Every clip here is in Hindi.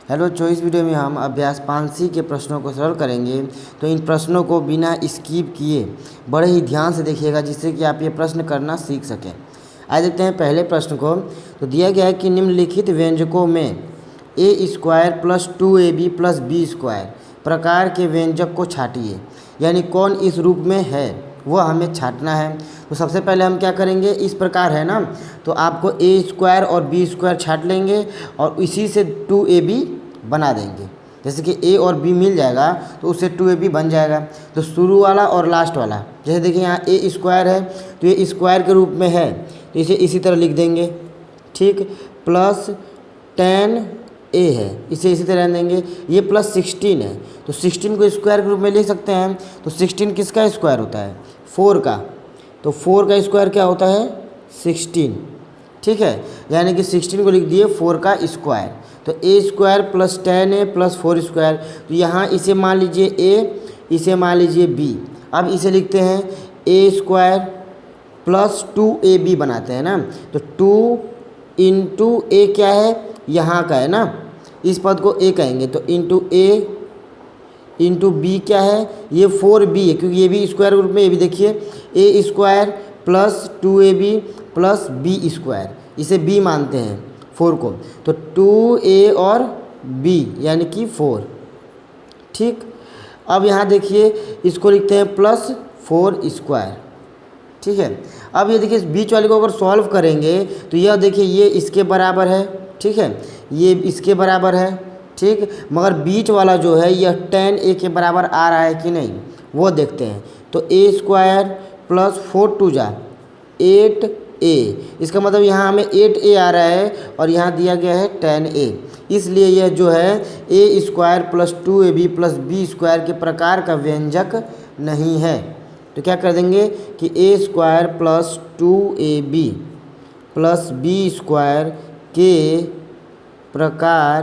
हेलो, इस वीडियो में हम अभ्यास 5C के प्रश्नों को सरल करेंगे। तो इन प्रश्नों को बिना स्किप किए बड़े ही ध्यान से देखिएगा, जिससे कि आप ये प्रश्न करना सीख सकें। आइए देखते हैं पहले प्रश्न को। तो दिया गया है कि निम्नलिखित व्यंजकों में a² + 2ab + b² प्रकार के व्यंजक को छाटिए, यानी कौन इस रूप में है वह हमें छाटना है। तो सबसे पहले हम क्या करेंगे, इस प्रकार है ना, तो आपको a² और b² छाट लेंगे और इसी से 2ab बना देंगे। जैसे कि a और b मिल जाएगा तो उससे 2ab बन जाएगा। तो शुरू वाला और लास्ट वाला, जैसे देखिए यहाँ a² है तो ये स्क्वायर के रूप में है, तो इसे इसी तरह लिख देंगे, ठीक। प्लस 10a है, इसे इसी तरह देंगे। ये प्लस 16 है, तो 16 को स्क्वायर के रूप में लिख सकते हैं। तो 16 किसका स्क्वायर होता है? 4 का। तो 4 का स्क्वायर क्या होता है? 16, ठीक है। यानी कि 16 को लिख दिए 4 का स्क्वायर। तो a² + 10a + 4²। तो यहाँ इसे मान लीजिए a, इसे मान लीजिए b। अब इसे लिखते हैं a² + 2ab बनाते हैं ना। तो 2 × a क्या है? यहाँ का है ना, इस पद को a कहेंगे। तो a × b क्या है? ये 4b है, क्योंकि ये भी स्क्वायर ग्रुप में। ये भी देखिए a² + 2ab + b², इसे b मानते हैं 4 को। तो 2a और b यानी कि 4, ठीक। अब यहाँ देखिए इसको लिखते हैं +4², ठीक है। अब ये देखिए बीच वाले को अगर सॉल्व करेंगे तो यह देखिए ये इसके बराबर है, ठीक है, ये इसके बराबर है, ठीक। मगर बीच वाला जो है यह 10a के बराबर आ रहा है कि नहीं, वो देखते हैं। तो a² + 4 × 2 = 8a, इसका मतलब यहाँ हमें 8a आ रहा है और यहाँ दिया गया है 10a, इसलिए यह जो है a² + 2ab + b² के प्रकार का व्यंजक नहीं है। तो क्या कर देंगे कि a² + 2ab + b² के प्रकार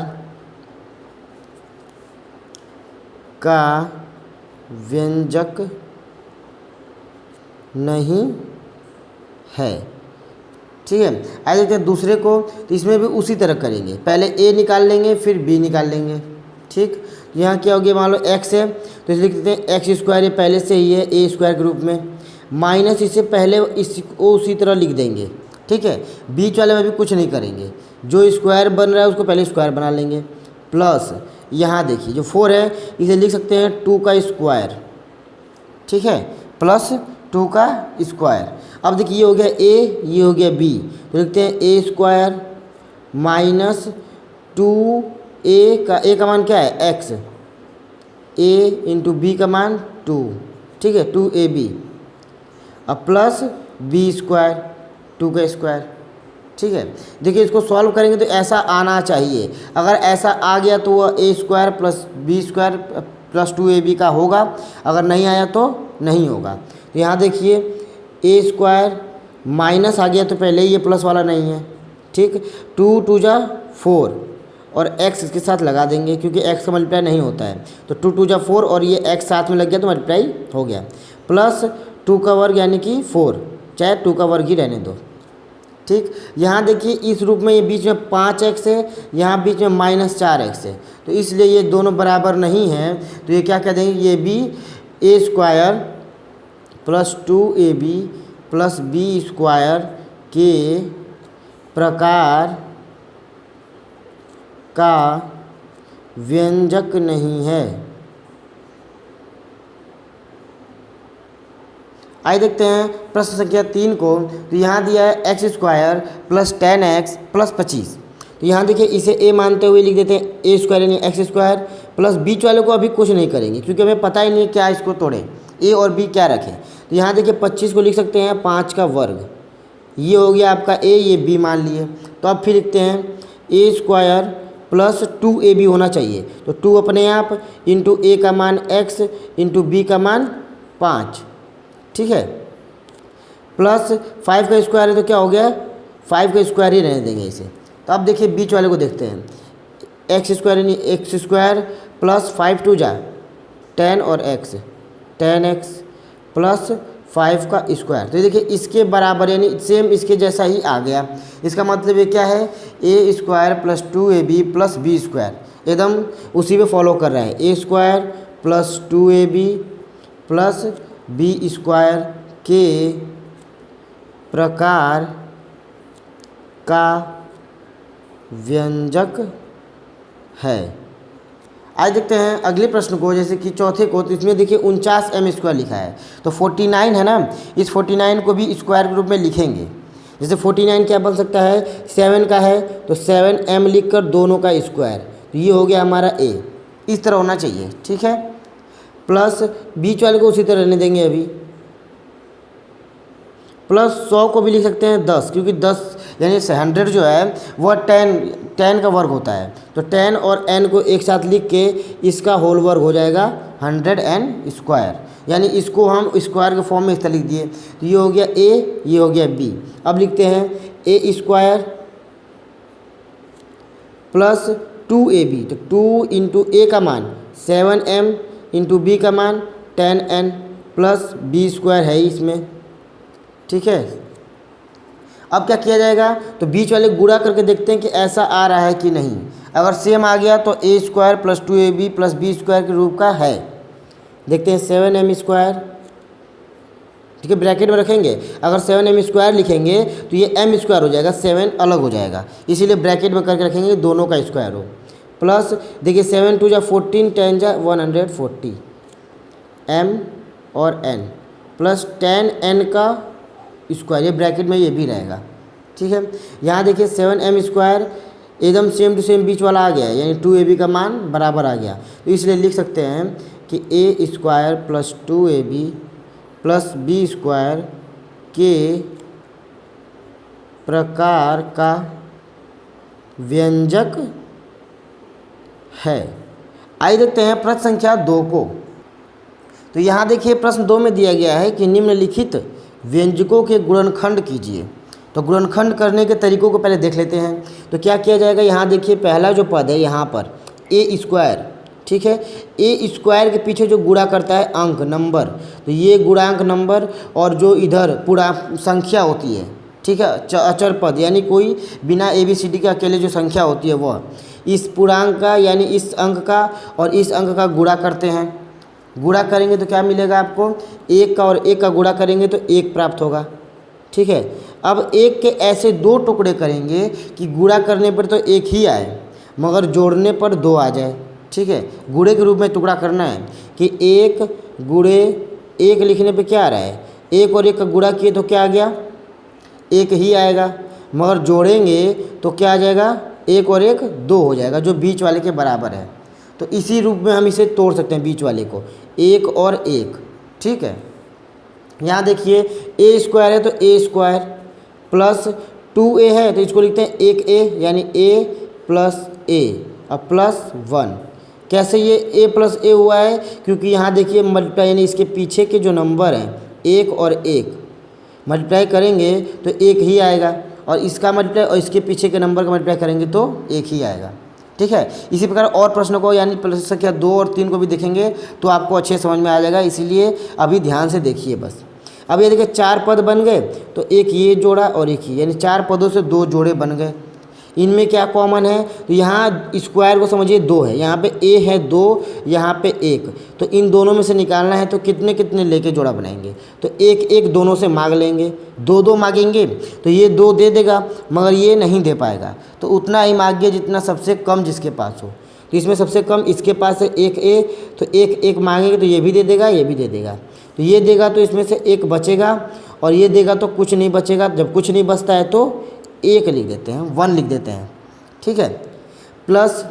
का व्यंजक नहीं है, ठीक है। आइए देखते हैं दूसरे को। तो इसमें भी उसी तरह करेंगे, पहले a निकाल लेंगे फिर b निकाल लेंगे, ठीक। यहाँ क्या हो गया, मान लो x है तो इसे लिख देते हैं x²। ये पहले से ही है a² के रूप में, माइनस इसे पहले इसको उसी तरह लिख देंगे, ठीक है। बीच वाले में भी कुछ नहीं करेंगे, जो स्क्वायर बन रहा है उसको पहले स्क्वायर बना लेंगे। प्लस यहाँ देखिए जो 4 है इसे लिख सकते हैं 2 का स्क्वायर, ठीक है, + 2 का स्क्वायर। अब देखिए ये हो गया a, ये हो गया b, तो लिखते हैं a² - 2a का मान क्या है? x, a × b का मान 2, ठीक है, 2ab। अब प्लस b², 2 का स्क्वायर, ठीक है। देखिए इसको सॉल्व करेंगे तो ऐसा आना चाहिए। अगर ऐसा आ गया तो वह a² + b² + 2ab का होगा, अगर नहीं आया तो नहीं होगा। तो यहाँ देखिए a² माइनस आ गया तो पहले ही ये प्लस वाला नहीं है, ठीक। 2 × 2 = 4 और x इसके साथ लगा देंगे, क्योंकि x का मल्टीप्लाई नहीं होता है। तो 2 × 2 = 4 और ये x साथ में लग गया तो मल्टीप्लाई हो गया। प्लस 2 का वर्ग यानी कि 4, चाहे 2 का वर्ग ही रहने दो, ठीक। यहाँ देखिए इस रूप में ये बीच में 5x है, यहाँ बीच में -4x है, तो इसलिए ये दोनों बराबर नहीं हैं। तो ये क्या कह देंगे, ये भी a² + 2ab + b² के प्रकार का व्यंजक नहीं है। आइए देखते हैं प्रश्न संख्या 3 को। तो यहाँ दिया है x² + 10x + 25। तो यहाँ देखिए इसे a मानते हुए लिख देते हैं a² यानी x² प्लस बीच वाले को अभी कुछ नहीं करेंगे, क्योंकि हमें पता ही नहीं है क्या इसको तोड़े, a और b क्या रखें। तो यहाँ देखिए 25 को लिख सकते हैं 5 का वर्ग, ये हो गया आपका a, ये b मान लिए। तो अब फिर लिखते हैं a² + 2ab होना चाहिए, तो 2 अपने आप × a का मान x × b का मान 5, ठीक है। प्लस 5 का स्क्वायर है तो क्या हो गया, 5 का स्क्वायर ही रहने देंगे इसे। तो अब देखिए बीच वाले को देखते हैं, x² यानी x² + 5 × 2 = 10 और x, 10x + 5 का स्क्वायर। तो ये देखिए इसके बराबर यानी सेम इसके जैसा ही आ गया। इसका मतलब ये क्या है, a square plus 2ab plus b square, एकदम उसी पे फॉलो कर रहा है। A square plus 2ab plus b square के प्रकार का व्यंजक है। आज देखते हैं अगले प्रश्न को, जैसे कि चौथे को। तो इसमें देखिए 49m² लिखा है, तो 49 है ना, इस 49 को भी स्क्वायर के रूप में लिखेंगे। जैसे 49 क्या बन सकता है, 7 का है तो 7m लिख कर दोनों का स्क्वायर, तो ये हो गया हमारा a, इस तरह होना चाहिए, ठीक है। प्लस बीच वाले को उसी तरह रहने देंगे अभी, प्लस 100 को भी लिख सकते हैं 10, क्योंकि 10 यानी 100 जो है वह 10 का वर्ग होता है, तो 10 और n को एक साथ लिख के इसका होल वर्ग हो जाएगा 100n², यानी इसको हम स्क्वायर के फॉर्म में इस तरह लिख दिए। तो ये हो गया a, ये हो गया b। अब लिखते हैं a स्क्वायर प्लस 2ab, तो 2 इंटू a का मान 7m इंटू b का मान 10n प्लस b स्क्वायर है इसमें, ठीक है। अब क्या किया जाएगा, तो बीच वाले गुणा करके देखते हैं कि ऐसा आ रहा है कि नहीं। अगर सेम आ गया तो a square plus 2ab plus b square के रूप का है। देखते हैं 7m², ठीक है, ब्रैकेट में रखेंगे। अगर 7m² लिखेंगे तो ये m² हो जाएगा, 7 अलग हो जाएगा, इसीलिए ब्रैकेट में करके रखेंगे दोनों का स्क्वायर हो। प्लस देखिए 7 2 जा 14, 10 जा 140, m और n प्लस 10n का स्क्वायर, ये ब्रैकेट में ये भी रहेगा, ठीक है। यहाँ देखिए 7m² एकदम सेम टू सेम बीच वाला आ गया है, यानी 2ab का मान बराबर आ गया, तो इसलिए लिख सकते हैं कि a square plus 2ab plus b square के प्रकार का व्यंजक है। आइए देखते हैं प्रश्न संख्या 2 को। तो यहाँ देखिए प्रश्न 2 में दिया गया है कि निम्नलिखित व्यंजकों के गुणनखंड कीजिए। तो गुणनखंड करने के तरीकों को पहले देख लेते हैं। तो क्या किया जाएगा, यहाँ देखिए पहला जो पद है यहाँ पर a स्क्वायर, ठीक है, a स्क्वायर के पीछे जो गुणा करता है अंक नंबर, तो ये गुणांक नंबर, और जो इधर पूरा संख्या होती है, ठीक है, अचर पद यानी कोई बिना ABCD के अकेले जो संख्या होती है वह इस पूर्णांक का यानी इस अंक का और इस अंक का गुणा करते हैं। गुणा करेंगे तो क्या मिलेगा आपको, 1 का और 1 का गुणा करेंगे तो 1 प्राप्त होगा, ठीक है। अब 1 के ऐसे 2 टुकड़े करेंगे कि गुणा करने पर तो 1 ही आए मगर जोड़ने पर 2 आ जाए, ठीक है। गुणे के रूप में टुकड़ा करना है कि 1 गुणे 1 लिखने पे क्या आ रहा है, 1 और 1 का गुणा किए तो क्या आ गया, 1 ही आएगा, मगर जोड़ेंगे तो क्या आ जाएगा, 1 और 1 2 हो जाएगा, जो बीच वाले के बराबर है। तो इसी रूप में हम इसे तोड़ सकते हैं बीच वाले को, 1 और 1, ठीक है। यहाँ देखिए a स्क्वायर है तो a स्क्वायर प्लस 2a है तो इसको लिखते हैं 1a, यानी a प्लस a और प्लस 1। कैसे ये a प्लस a हुआ है, क्योंकि यहाँ देखिए मल्टीप्लाई यानी इसके पीछे के जो नंबर हैं 1 और 1 मल्टीप्लाई करेंगे तो 1 ही आएगा, और इसका मल्टीप्लाई और इसके पीछे के नंबर का मल्टीप्लाई करेंगे तो 1 ही आएगा, ठीक है। इसी प्रकार और प्रश्नों को यानी प्रश्न संख्या 2 और 3 को भी देखेंगे तो आपको अच्छे समझ में आ जाएगा, इसीलिए अभी ध्यान से देखिए बस। अब ये देखिए 4 पद बन गए तो एक ये जोड़ा और एक ही, यानी 4 पदों से 2 जोड़े बन गए। इनमें क्या कॉमन है, तो यहाँ स्क्वायर को समझिए 2 है, यहाँ पे a है 2, यहाँ पे 1, तो इन दोनों में से निकालना है तो कितने कितने लेके जोड़ा बनाएंगे, तो 1 1 दोनों से मांग लेंगे, 2 2 मांगेंगे तो ये 2 दे देगा मगर ये नहीं दे पाएगा, तो उतना ही मांगिए जितना सबसे कम जिसके पास हो। तो इसमें सबसे कम इसके पास है 1a, तो 1 1 मांगेंगे तो ये भी दे देगा, ये भी दे देगा, तो ये देगा तो इसमें से 1 बचेगा, और ये देगा तो कुछ नहीं बचेगा। जब कुछ नहीं बचता है तो 1 लिख देते हैं, 1 लिख देते हैं, ठीक है। प्लस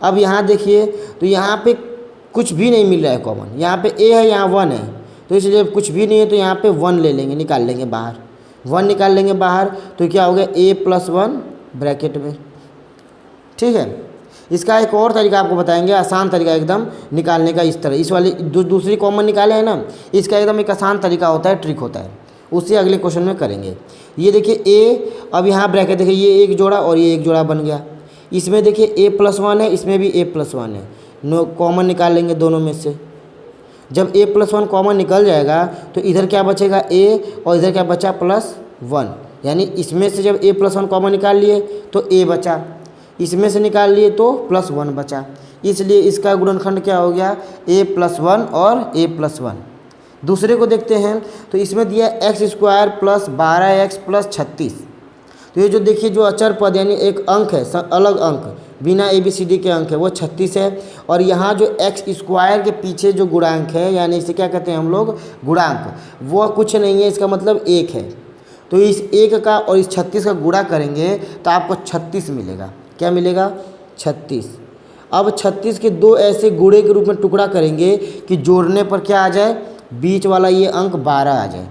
अब यहाँ देखिए तो यहाँ पे कुछ भी नहीं मिल रहा है कॉमन, यहाँ पे a है, यहाँ 1 है, तो इसलिए कुछ भी नहीं है तो यहाँ पे 1 ले लेंगे, निकाल लेंगे बाहर, 1 निकाल लेंगे बाहर, तो क्या हो गया a प्लस 1 ब्रैकेट में, ठीक है। इसका एक और तरीका आपको बताएंगे, आसान तरीका एकदम निकालने का। इस तरह इस वाली दूसरी कॉमन निकाले हैं ना, इसका एकदम एक आसान तरीका होता है, ट्रिक होता है, उसे अगले क्वेश्चन में करेंगे। ये देखिए a, अब यहाँ ब्रैकेट देखिए ये एक जोड़ा और ये एक जोड़ा बन गया। इसमें देखिए a प्लस 1 है, इसमें भी a प्लस 1 है, नो कॉमन निकाल लेंगे दोनों में से। जब a प्लस 1 कॉमन निकल जाएगा तो इधर क्या बचेगा a, और इधर क्या बचा प्लस 1, यानी इसमें से जब a+1 कॉमन निकाल लिए तो a बचा, इसमें से निकाल लिए तो +1 बचा, इसलिए इसका गुणनखंड क्या हो गया a+1 और a+1। दूसरे को देखते हैं तो इसमें दिया x² + 12x + 36। तो ये जो देखिए जो अचर पद यानी एक अंक है, अलग अंक बिना ABCD के अंक है, वो 36 है। और यहाँ जो x² के पीछे जो गुणांक है यानी इसे क्या कहते हैं हम लोग गुणांक, वो कुछ नहीं है, इसका मतलब 1 है। तो इस 1 का और इस 36 का गुणा करेंगे तो आपको 36 मिलेगा। क्या मिलेगा 36। अब 36 के दो ऐसे गुणे के रूप में टुकड़ा करेंगे कि जोड़ने पर क्या आ जाए, बीच वाला ये अंक 12 आ जाए।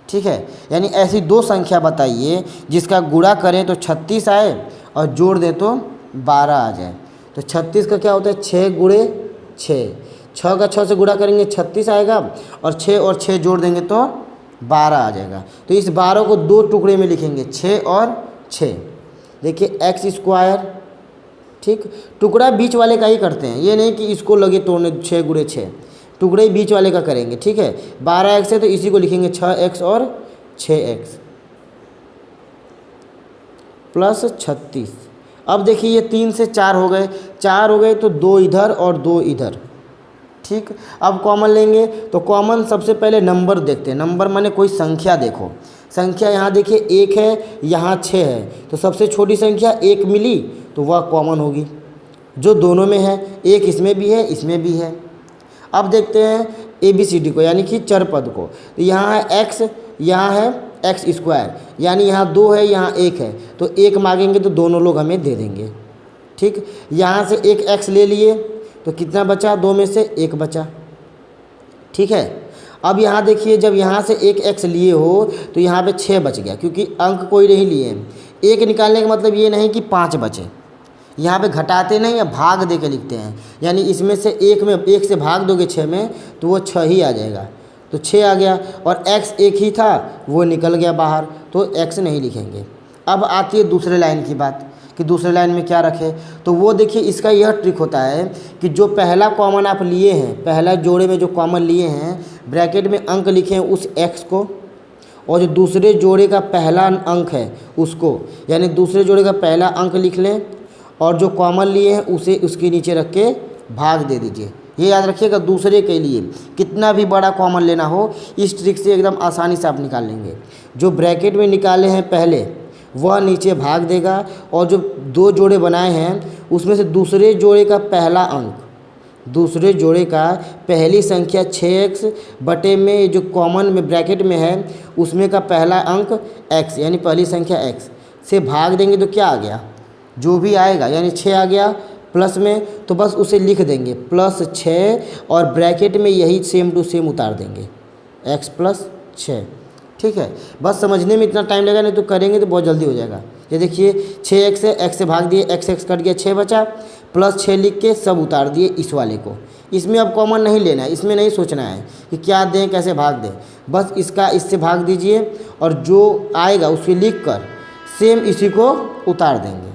ठीक है, यानी ऐसी दो संख्या बताइए जिसका गुणा करें तो 36 आए और जोड़ दें तो 12 आ जाए। तो 36 का क्या होता है 6 × 6, 6 का 6 से गुणा करेंगे 36 आएगा और 6 जोड़ देंगे तो 12 आ जाएगा। तो इस 12 को दो टुकड़े में लिखेंगे 6 और 6। देखिए x², ठीक, टुकड़ा बीच वाले का ही करते हैं, ये नहीं कि इसको लगे तोड़ने 6 × 6, टुकड़े बीच वाले का करेंगे। ठीक है, 12x है तो इसी को लिखेंगे 6x और 6x + 36। अब देखिए ये 3 से 4 हो गए, 4 हो गए तो 2 इधर और 2 इधर। ठीक, अब कॉमन लेंगे तो कॉमन सबसे पहले नंबर देखते हैं। नंबर माने कोई संख्या, देखो संख्या यहाँ देखिए 1 है, यहाँ 6 है, तो सबसे छोटी संख्या 1 मिली तो वह कॉमन होगी जो दोनों में है, 1 इसमें भी है इसमें भी है। अब देखते हैं ABCD को यानी कि चर पद को, तो यहाँ है x, यहाँ है x², यानी यहाँ 2 है यहाँ 1 है, तो 1 मांगेंगे तो दोनों लोग हमें दे देंगे। ठीक, यहाँ से एक x ले लिए तो कितना बचा, 2 में से 1 बचा। ठीक है, अब यहाँ देखिए जब यहाँ से एक x लिए हो तो यहाँ पे 6 बच गया, क्योंकि अंक कोई नहीं लिए हैं। 1 निकालने का मतलब ये नहीं कि 5 बचे, यहाँ पे घटाते नहीं या भाग दे के लिखते हैं, यानी इसमें से 1 से भाग दोगे 6 में तो वो 6 ही आ जाएगा, तो 6 आ गया। और x 1 ही था वो निकल गया बाहर, तो x नहीं लिखेंगे। अब आती है दूसरे लाइन की बात कि दूसरे लाइन में क्या रखें, तो वो देखिए इसका यह ट्रिक होता है कि जो पहला कॉमन आप लिए हैं, पहला जोड़े में जो कॉमन लिए हैं, ब्रैकेट में अंक लिखे हैं उस x को, और जो दूसरे जोड़े का पहला अंक है उसको, यानी दूसरे जोड़े का पहला अंक लिख लें और जो कॉमन लिए हैं उसे उसके नीचे रख के भाग दे दीजिए। ये याद रखिएगा, दूसरे के लिए कितना भी बड़ा कॉमन लेना हो इस ट्रिक से एकदम आसानी से आप निकाल लेंगे। जो ब्रैकेट में निकाले हैं पहले वह नीचे भाग देगा, और जो 2 जोड़े बनाए हैं उसमें से दूसरे जोड़े का पहला अंक, दूसरे जोड़े का पहली संख्या 6x बटे में जो कॉमन में ब्रैकेट में है उसमें का पहला अंक x यानी पहली संख्या x से भाग देंगे तो क्या आ गया, जो भी आएगा, यानी 6 आ गया प्लस में, तो बस उसे लिख देंगे +6 और ब्रैकेट में यही सेम टू सेम उतार देंगे x + 6। ठीक है, बस समझने में इतना टाइम लगा, नहीं तो करेंगे तो बहुत जल्दी हो जाएगा। ये देखिए 6x है, x से भाग दिए, x कट गया, 6 बचा, +6 लिख के सब उतार दिए इस वाले को। इसमें अब कॉमन नहीं लेना है, इसमें नहीं सोचना है कि क्या दें कैसे भाग दें, बस इसका इससे भाग दीजिए और जो आएगा उसे लिख कर सेम इसी को उतार देंगे।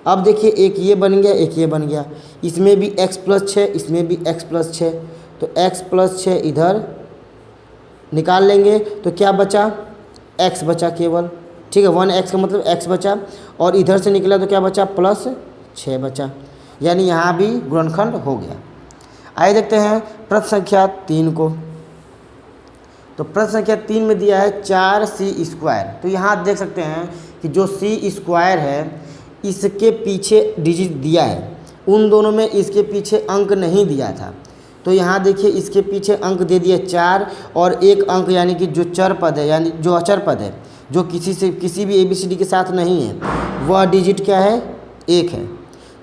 अब देखिए एक ये बन गया, एक ये बन गया, इसमें भी x + 6 इसमें भी x + 6, तो x + 6 इधर निकाल लेंगे तो क्या बचा, x बचा केवल। ठीक है, 1x का मतलब x बचा, और इधर से निकला तो क्या बचा, +6 बचा, यानी यहाँ भी गुणनखंड हो गया। आइए देखते हैं प्रश्न संख्या 3 को। तो प्रश्न संख्या 3 में दिया है 4c²। तो यहाँ आप देख सकते हैं कि जो c² है इसके पीछे डिजिट दिया है, उन दोनों में इसके पीछे अंक नहीं दिया था। तो यहाँ देखिए इसके पीछे अंक दे दिए 4 और एक अंक, यानी कि जो चर पद है यानी जो अचर पद है जो किसी भी ABCD के साथ नहीं है, वह डिजिट क्या है, 1 है।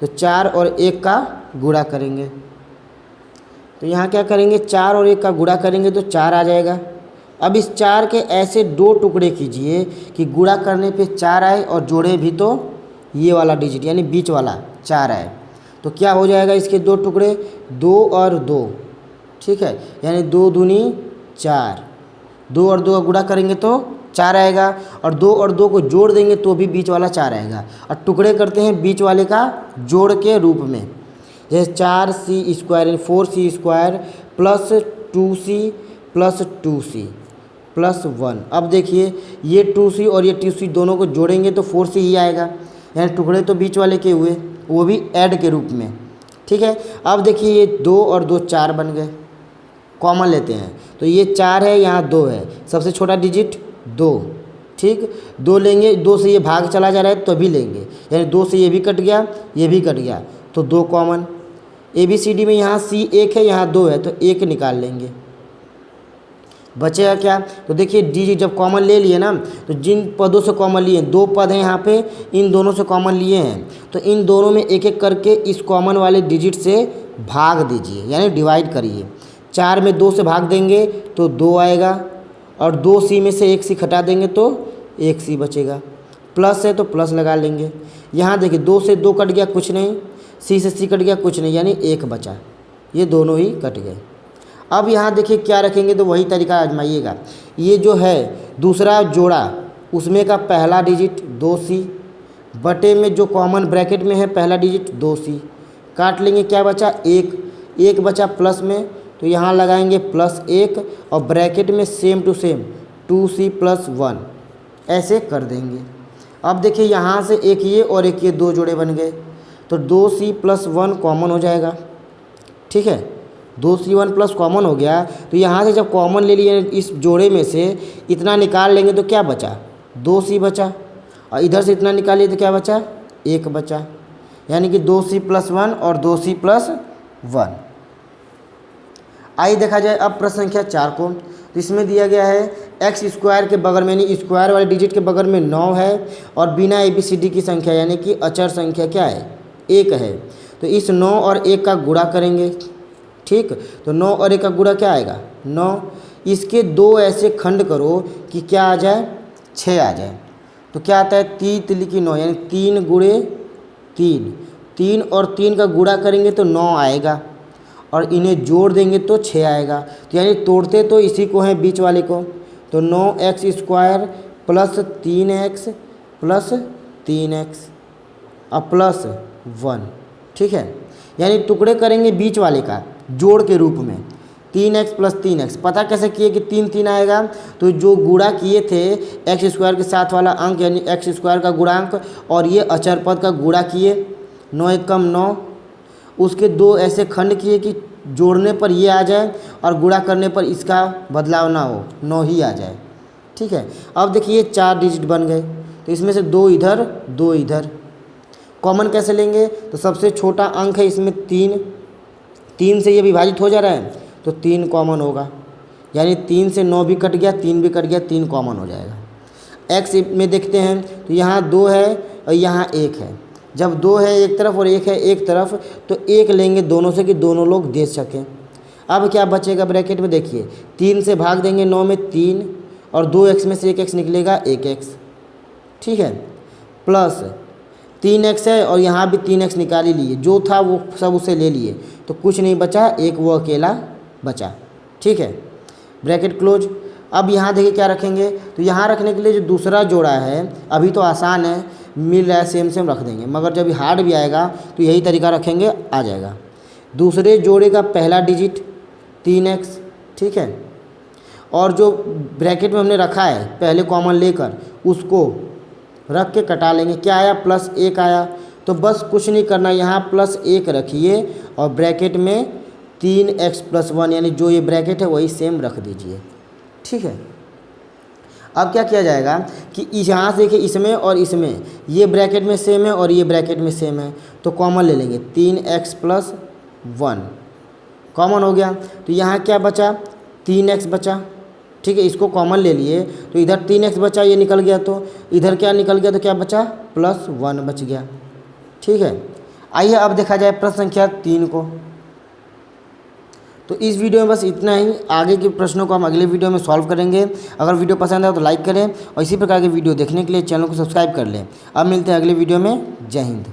तो 4 और 1 का गुणा करेंगे, तो यहाँ क्या करेंगे, 4 और 1 का गुणा करेंगे तो 4 आ जाएगा। अब इस 4 के ऐसे 2 टुकड़े कीजिए कि गुणा करने पे 4 आए और जोड़े भी तो ये वाला डिजिट यानी बीच वाला 4 आए, तो क्या हो जाएगा इसके 2 टुकड़े, 2 और 2। ठीक है, यानी 2 दूनी 4, 2 और 2 का गुणा करेंगे तो 4 आएगा, और 2 और 2 को जोड़ देंगे तो भी बीच वाला 4 आएगा। और टुकड़े करते हैं बीच वाले का जोड़ के रूप में, जैसे 4c² यानी 4c² + 2c + 2c +1। अब देखिए ये 2c और ये 2c दोनों को जोड़ेंगे तो 4c ही आएगा, यानी टुकड़े तो बीच वाले के हुए, वो भी ऐड के रूप में। ठीक है, अब देखिए ये 2 और 2 4 बन गए, कॉमन लेते हैं तो ये 4 है, यहाँ 2 है, सबसे छोटा डिजिट 2। ठीक, 2 लेंगे, 2 से ये भाग चला जा रहा है तो भी लेंगे, यानी 2 से ये भी कट गया, ये भी कट गया, तो 2 कॉमन। ABCD में यहाँ C 1 है, यहाँ 2 है, तो 1 निकाल लेंगे, बचेगा क्या? तो देखिए डी जब कॉमन ले लिए ना, तो जिन पदों से कॉमन लिए, 2 पद हैं यहाँ पे, इन दोनों से कॉमन लिए हैं, तो इन दोनों में एक एक करके इस कॉमन वाले डिजिट से भाग दीजिए, यानी डिवाइड करिए। 4 में 2 से भाग देंगे तो 2 आएगा, और 2C में से 1C घटा देंगे तो 1C बचेगा। प्लस है तो प्लस लगा लेंगे। यहाँ देखिए 2 से 2 कट गया, कुछ नहीं, C से C कट गया, कुछ नहीं, यानी 1 बचा, ये दोनों ही कट गए। अब यहाँ देखिए क्या रखेंगे, तो वही तरीका आजमाइएगा। ये जो है दूसरा जोड़ा, उसमें का पहला डिजिट 2C, बटे में जो कॉमन ब्रैकेट में है पहला डिजिट 2C, काट लेंगे, क्या बचा 1 बचा प्लस में, तो यहाँ लगाएंगे +1 और ब्रैकेट में सेम टू सेम 2C + 1 ऐसे कर देंगे। अब देखिए यहाँ से एक ये और एक ये 2 जोड़े बन गए, तो 2C + 1 कॉमन हो जाएगा। ठीक है, 2C1 प्लस कॉमन हो गया, तो यहाँ से जब कॉमन ले लिए इस जोड़े में से इतना निकाल लेंगे तो क्या बचा 2C बचा, और इधर से इतना निकालिए तो क्या बचा 1 बचा, यानी कि 2C + 1 और 2C + 1। आइए देखा जाए अब प्रश्न संख्या 4 को। तो इसमें दिया गया है x² के बगल में, यानी स्क्वायर वाले डिजिट के बगल में 9 है, और बिना ABCD की संख्या यानी कि अचर संख्या क्या है 1 है। तो इस 9 और 1 का गुणा करेंगे। ठीक, तो 9 और 1 का गुणा क्या आएगा 9। इसके 2 ऐसे खंड करो कि क्या आ जाए 6 आ जाए, तो क्या आता है 3 × 9, यानी 3 × 3, 3 और 3 का गुणा करेंगे तो 9 आएगा, और इन्हें जोड़ देंगे तो 6 आएगा। तो यानी तोड़ते तो इसी को हैं बीच वाले को, तो 9x² + 3x + 3x और +1। ठीक है, यानी टुकड़े करेंगे बीच वाले का जोड़ के रूप में, 3x + 3x। पता कैसे किए कि 3 3 आएगा, तो जो गुणा किए थे x² के साथ वाला अंक, यानी x² का गुणांक, और ये अचर पद का गुणा किए, 9 × 1 = 9, उसके 2 ऐसे खंड किए कि जोड़ने पर ये आ जाए और गुणा करने पर इसका बदलाव ना हो, 9 ही आ जाए। ठीक है, अब देखिए 4 डिजिट बन गए, तो इसमें से 2 इधर 2 इधर, कॉमन कैसे लेंगे, तो सबसे छोटा अंक है इसमें 3 से ये विभाजित हो जा रहा है, तो 3 कॉमन होगा, यानी 3 से 9 भी कट गया, 3 भी कट गया, 3 कॉमन हो जाएगा। x में देखते हैं तो यहाँ 2 है और यहाँ 1 है, जब 2 है एक तरफ और 1 है एक तरफ, तो 1 लेंगे दोनों से कि दोनों लोग दे सकें। अब क्या बचेगा ब्रैकेट में, देखिए 3 से भाग देंगे 9 में 3, और 2x में से 1x निकलेगा 1x। ठीक है, प्लस 3x है, और यहाँ भी 3x निकाल ही लिए, जो था वो सब उसे ले लिए, तो कुछ नहीं बचा, एक वो अकेला बचा। ठीक है, ब्रैकेट क्लोज। अब यहाँ देखिए क्या रखेंगे, तो यहाँ रखने के लिए जो दूसरा जोड़ा है, अभी तो आसान है, मिल रहा है, सेम रख देंगे, मगर जब हार्ड भी आएगा तो यही तरीका रखेंगे, आ जाएगा। दूसरे जोड़े का पहला डिजिट 3x। ठीक है, और जो ब्रैकेट में हमने रखा है पहले कॉमन लेकर, उसको रख के कटा लेंगे, क्या आया +1 आया, तो बस कुछ नहीं करना, यहाँ +1 रखिए और ब्रैकेट में 3x + 1, यानी जो ये ब्रैकेट है वही सेम रख दीजिए। ठीक है, अब क्या किया जाएगा कि यहाँ से देखिए इसमें और इसमें, ये ब्रैकेट में सेम है और ये ब्रैकेट में सेम है, तो कॉमन ले लेंगे, 3x + 1 कॉमन हो गया, तो यहाँ क्या बचा 3x बचा। ठीक है, इसको कॉमन ले लिए, तो इधर 3x बचा, ये निकल गया, तो इधर क्या निकल गया, तो क्या बचा +1 बच गया। ठीक है, आइए अब देखा जाए प्रश्न संख्या 3 को। तो इस वीडियो में बस इतना ही, आगे के प्रश्नों को हम अगले वीडियो में सॉल्व करेंगे। अगर वीडियो पसंद आए तो लाइक करें, और इसी प्रकार के वीडियो देखने के लिए चैनल को सब्सक्राइब कर लें। अब मिलते हैं अगले वीडियो में। जय हिंद।